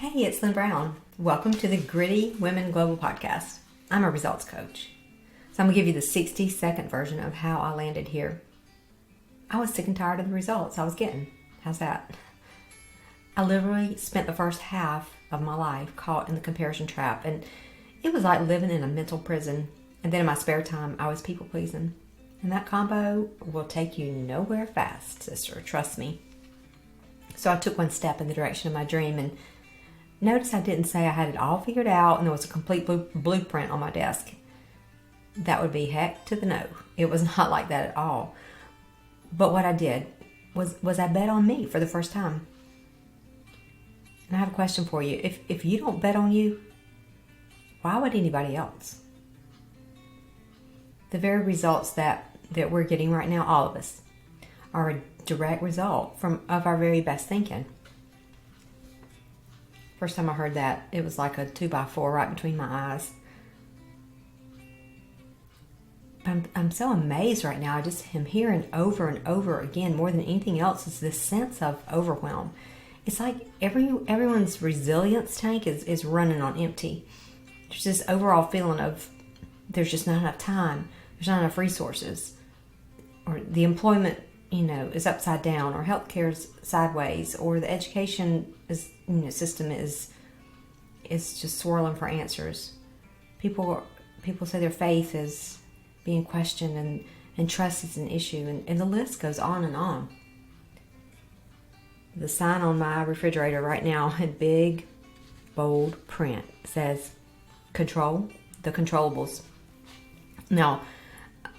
Hey, it's Lynn Brown. Welcome to the Gritty Women Global Podcast. I'm a results coach. So I'm going to give you the 60-second version of how I landed here. I was sick and tired of the results I was getting. How's that? I literally spent the first half of my life caught in the comparison trap, and it was like living in a mental prison. And then in my spare time, I was people pleasing. And that combo will take you nowhere fast, sister. Trust me. So I took one step in the direction of my dream, and notice I didn't say I had it all figured out and there was a complete blueprint on my desk. That would be heck to the no. It was not like that at all. But what I did was I bet on me for the first time. And I have a question for you. If you don't bet on you, why would anybody else? The very results that we're getting right now, all of us, are a direct result of our very best thinking. First time I heard that, it was like a 2x4 right between my eyes. I'm so amazed right now. I just am hearing over and over again, more than anything else, is this sense of overwhelm. It's like everyone's resilience tank is running on empty. There's this overall feeling of there's just not enough time. There's not enough resources. Or the employment, is upside down, or healthcare's sideways, or the education system is just swirling for answers. People say their faith is being questioned, and trust is an issue, and the list goes on and on. The sign on my refrigerator right now in big, bold print says, "Control the controllables." Now,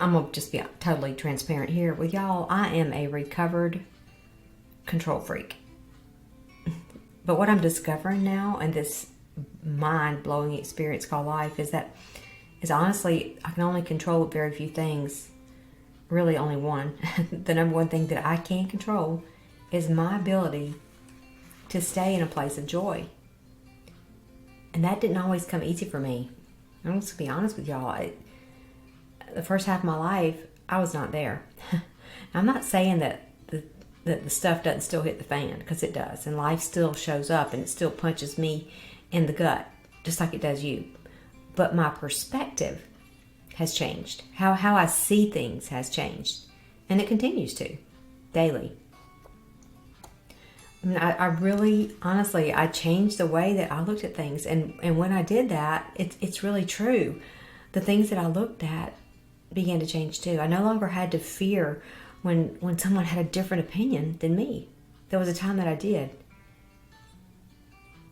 I'm going to just be totally transparent here with y'all. I am a recovered control freak. But what I'm discovering now in this mind-blowing experience called life is honestly, I can only control very few things. Really only one. The number one thing that I can control is my ability to stay in a place of joy. And that didn't always come easy for me. I'm just going to be honest with y'all. The first half of my life, I was not there. I'm not saying that the stuff doesn't still hit the fan, because it does. And life still shows up, and it still punches me in the gut, just like it does you. But my perspective has changed. How I see things has changed. And it continues to, daily. I really, honestly, I changed the way that I looked at things. And when I did that, it's really true. The things that I looked at began to change too. I no longer had to fear when someone had a different opinion than me. There was a time that I did.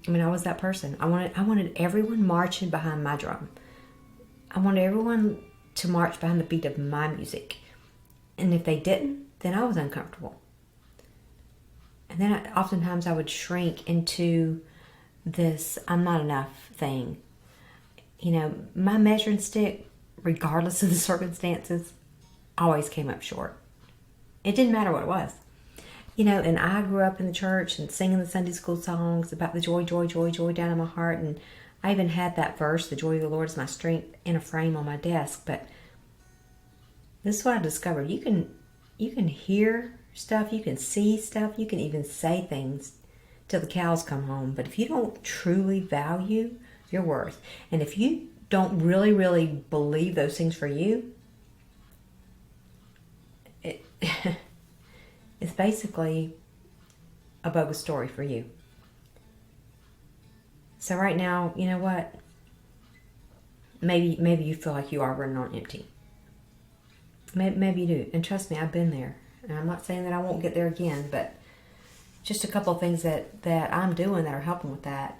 I was that person. I wanted everyone marching behind my drum. I wanted everyone to march behind the beat of my music. And if they didn't, then I was uncomfortable. And then oftentimes I would shrink into this "I'm not enough" thing. My measuring stick, regardless of the circumstances, always came up short. It didn't matter what it was. And I grew up in the church and singing the Sunday school songs about the joy, joy, joy, joy down in my heart. And I even had that verse, "The joy of the Lord is my strength," in a frame on my desk. But this is what I discovered. You can hear stuff, you can see stuff, you can even say things till the cows come home. But if you don't truly value your worth, and if you don't really, really believe those things for you, it's basically a bogus story for you. So right now, you know what? Maybe you feel like you are running on empty. Maybe you do. And trust me, I've been there. And I'm not saying that I won't get there again, but just a couple of things that I'm doing that are helping with that.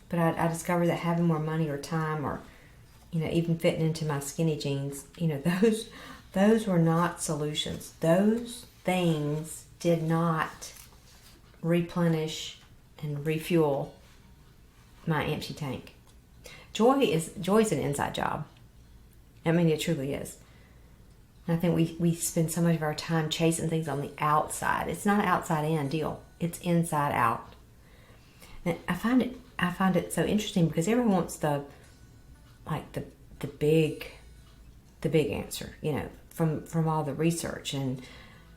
But I discovered that having more money or time, or even fitting into my skinny jeans, those were not solutions. Those things did not replenish and refuel my empty tank. Joy is an inside job. It truly is. And I think we spend so much of our time chasing things on the outside. It's not an outside in deal. It's inside out. And I find it so interesting because everyone wants the big answer, from all the research and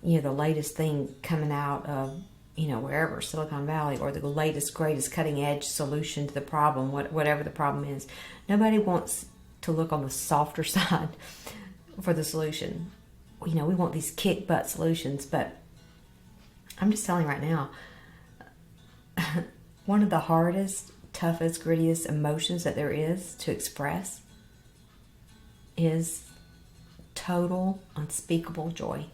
the latest thing coming out of wherever, Silicon Valley, or the latest, greatest, cutting edge solution to the problem, whatever the problem is. Nobody wants to look on the softer side for the solution. We want these kick butt solutions, but I'm just telling you right now, one of the hardest, toughest, grittiest emotions that there is to express is total, unspeakable joy.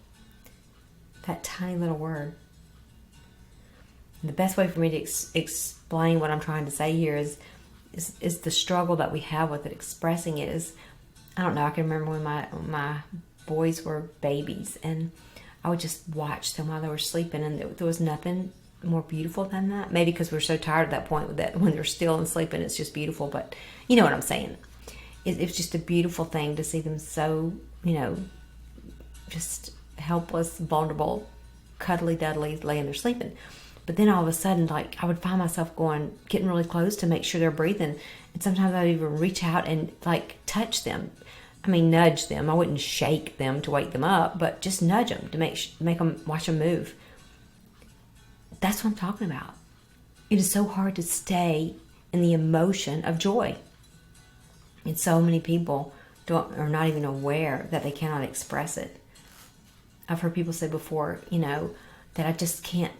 That tiny little word. And the best way for me to explain what I'm trying to say here is the struggle that we have with it. Expressing it is, I don't know, I can remember when my boys were babies, and I would just watch them while they were sleeping, and there was nothing more beautiful than that. Maybe because we're so tired at that point that when they're still and sleeping, it's just beautiful. But you know what I'm saying. It's just a beautiful thing to see them so, just helpless, vulnerable, cuddly duddly, laying there sleeping. But then all of a sudden, like, I would find myself getting really close to make sure they're breathing. And sometimes I'd even reach out and like touch them. I mean, nudge them. I wouldn't shake them to wake them up, but just nudge them to make them, watch them move. That's what I'm talking about. It is so hard to stay in the emotion of joy. And so many people are not even aware that they cannot express it. I've heard people say before, that I just can't,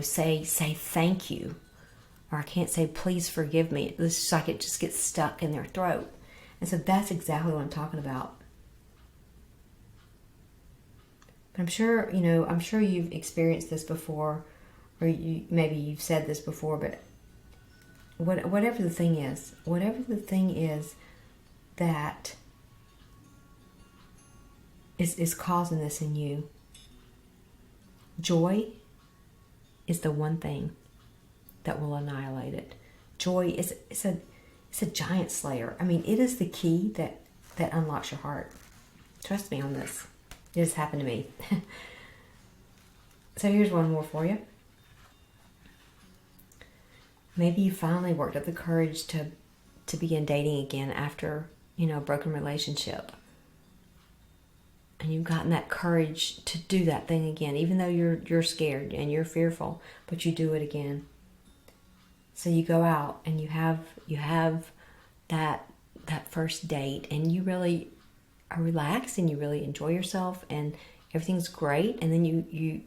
say thank you, or I can't say please forgive me. It's just like it just gets stuck in their throat. And so that's exactly what I'm talking about. But I'm sure you've experienced this before, or maybe you've said this before, but whatever the thing is that is causing this in you, joy is the one thing that will annihilate it. Joy is a giant slayer. I mean, it is the key that unlocks your heart. Trust me on this. It has happened to me. So here's one more for you. Maybe you finally worked up the courage to begin dating again after, a broken relationship. And you've gotten that courage to do that thing again, even though you're scared and you're fearful, but you do it again. So you go out and you have that first date, and you really are relaxed and you really enjoy yourself and everything's great. And then you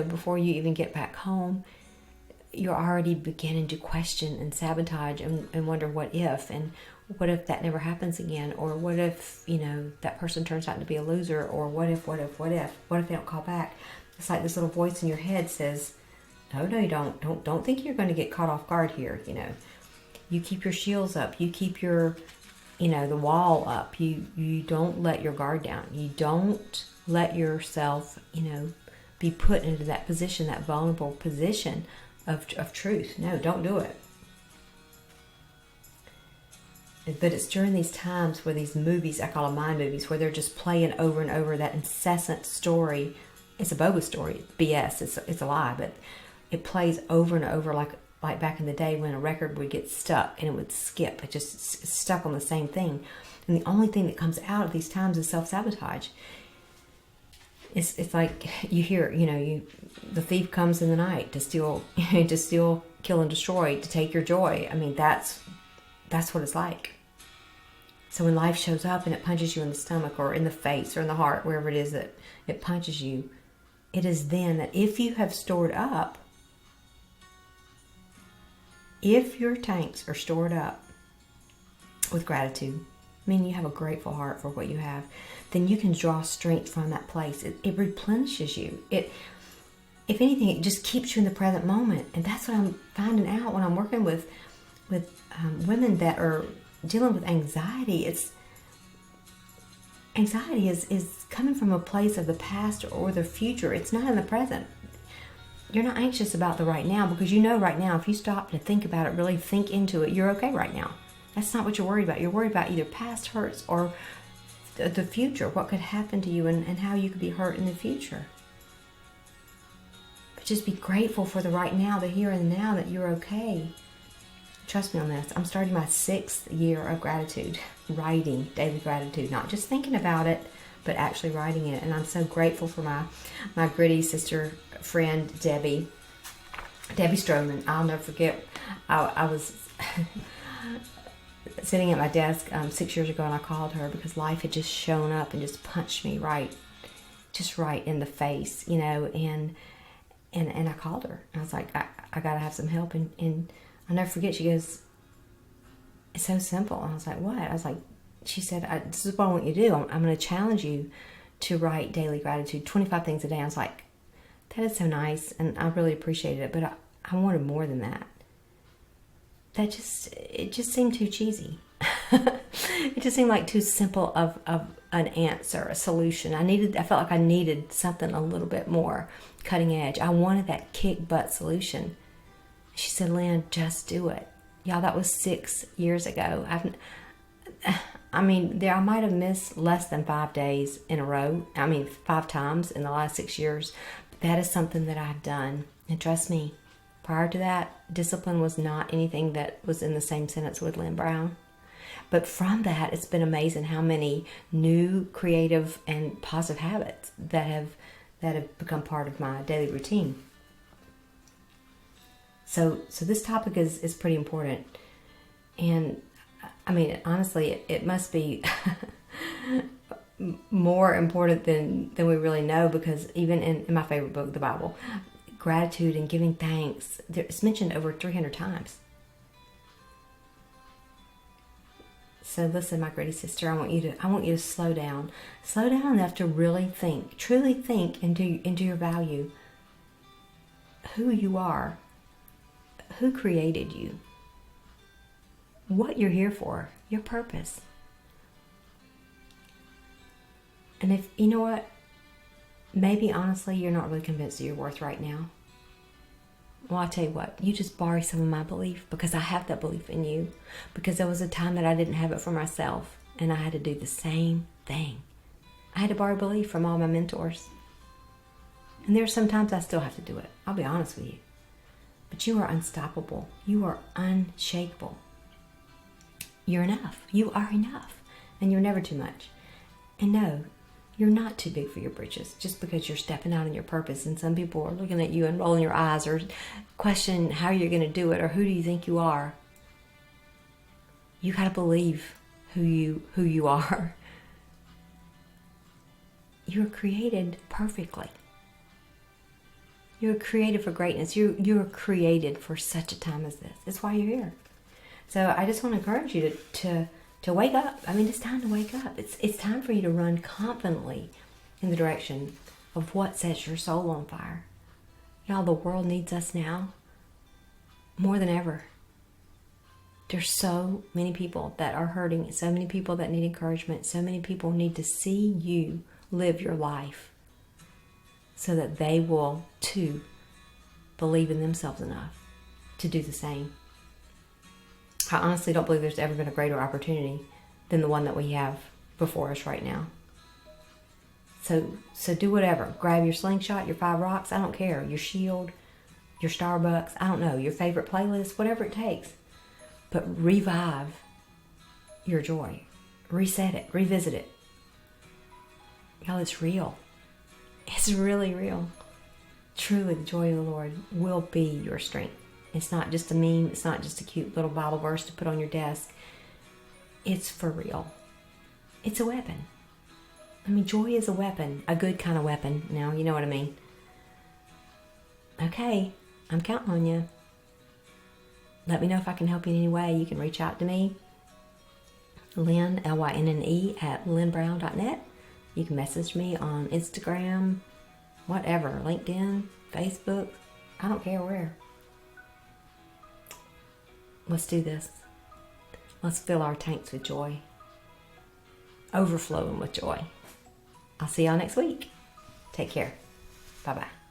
before you even get back home, you're already beginning to question and sabotage and wonder what if that never happens again, or what if that person turns out to be a loser, or what if they don't call back. It's like this little voice in your head says, no, you don't think you're going to get caught off guard here. You keep your shields up, you keep your the wall up, you don't let your guard down, you don't let yourself be put into that position, that vulnerable position of truth. No, don't do it. But it's during these times where these movies, I call them mind movies, where they're just playing over and over that incessant story. It's a bogus story, BS, it's a lie, but it plays over and over like back in the day when a record would get stuck and it would skip. It just stuck on the same thing. And the only thing that comes out of these times is self-sabotage. It's like you hear, the thief comes in the night to steal, kill and destroy, to take your joy. I mean, that's what it's like. So when life shows up and it punches you in the stomach or in the face or in the heart, wherever it is that it punches you, it is then that if you have stored up, if your tanks are stored up with gratitude, you have a grateful heart for what you have, then you can draw strength from that place. It replenishes you. If anything, it just keeps you in the present moment. And that's what I'm finding out when I'm working with women that are dealing with anxiety. Anxiety is coming from a place of the past or the future. It's not in the present. You're not anxious about the right now, because right now, if you stop to think about it, really think into it, you're okay right now. That's not what you're worried about. You're worried about either past hurts or the future, what could happen to you and how you could be hurt in the future. But just be grateful for the right now, the here and now, that you're okay. Trust me on this. I'm starting my 6th year of gratitude, writing daily gratitude, not just thinking about it, but actually writing it. And I'm so grateful for my gritty sister friend, Debbie, Debbie Stroman. I'll never forget. I was sitting at my desk 6 years ago, and I called her because life had just shown up and just punched me right in the face, you know, and I called her. I was like, I gotta have some help, and I'll never forget. She goes, "It's so simple." I was like, "What?" I was like, she said, "This is what I want you to do. I'm going to challenge you to write daily gratitude, 25 things a day." I was like, that is so nice, and I really appreciated it, but I wanted more than that. It just seemed too cheesy. It just seemed like too simple of an answer, a solution. I felt like I needed something a little bit more cutting edge. I wanted that kick butt solution. She said, "Lynn, just do it." Y'all, that was 6 years ago. I might have missed less than 5 days in a row. 5 times in the last 6 years. But that is something that I've done. And trust me, prior to that, discipline was not anything that was in the same sentence with Lynn Brown. But from that, it's been amazing how many new, creative, and positive habits that have become part of my daily routine. So this topic is pretty important. And honestly, it must be more important than we really know, because even in my favorite book, the Bible, gratitude and giving thanks, it's mentioned over 300 times. So listen, my gritty sister, I want you to slow down enough to really think, truly think into your value, who you are, who created you, what you're here for, your purpose. And if, you know what, maybe honestly you're not really convinced of your worth right now. Well, I'll tell you what, you just borrow some of my belief, because I have that belief in you, because there was a time that I didn't have it for myself, and I had to do the same thing. I had to borrow belief from all my mentors. And there's sometimes I still have to do it. I'll be honest with you. But you are unstoppable. You are unshakable. You're enough. You are enough. And you're never too much. And no, you're not too big for your britches just because you're stepping out on your purpose, and some people are looking at you and rolling your eyes or questioning how you're going to do it, or who do you think you are. You got to believe who you are. You're created perfectly. You're created for greatness. You're created for such a time as this. That's why you're here. So I just want to encourage you to wake up. It's time to wake up. It's time for you to run confidently in the direction of what sets your soul on fire. Y'all, the world needs us now more than ever. There's so many people that are hurting, so many people that need encouragement, so many people need to see you live your life so that they will too believe in themselves enough to do the same. I honestly don't believe there's ever been a greater opportunity than the one that we have before us right now. So do whatever. Grab your slingshot, your 5 rocks, I don't care. Your shield, your Starbucks, I don't know, your favorite playlist, whatever it takes. But revive your joy. Reset it, revisit it. Y'all, it's real. It's really real. Truly, the joy of the Lord will be your strength. It's not just a meme. It's not just a cute little Bible verse to put on your desk. It's for real. It's a weapon. Joy is a weapon. A good kind of weapon. Now, you know what I mean. Okay, I'm counting on you. Let me know if I can help you in any way. You can reach out to me. Lynn, Lynne, at lynnbrown.net. You can message me on Instagram, whatever, LinkedIn, Facebook. I don't care where. Let's do this. Let's fill our tanks with joy. Overflowing with joy. I'll see y'all next week. Take care. Bye-bye.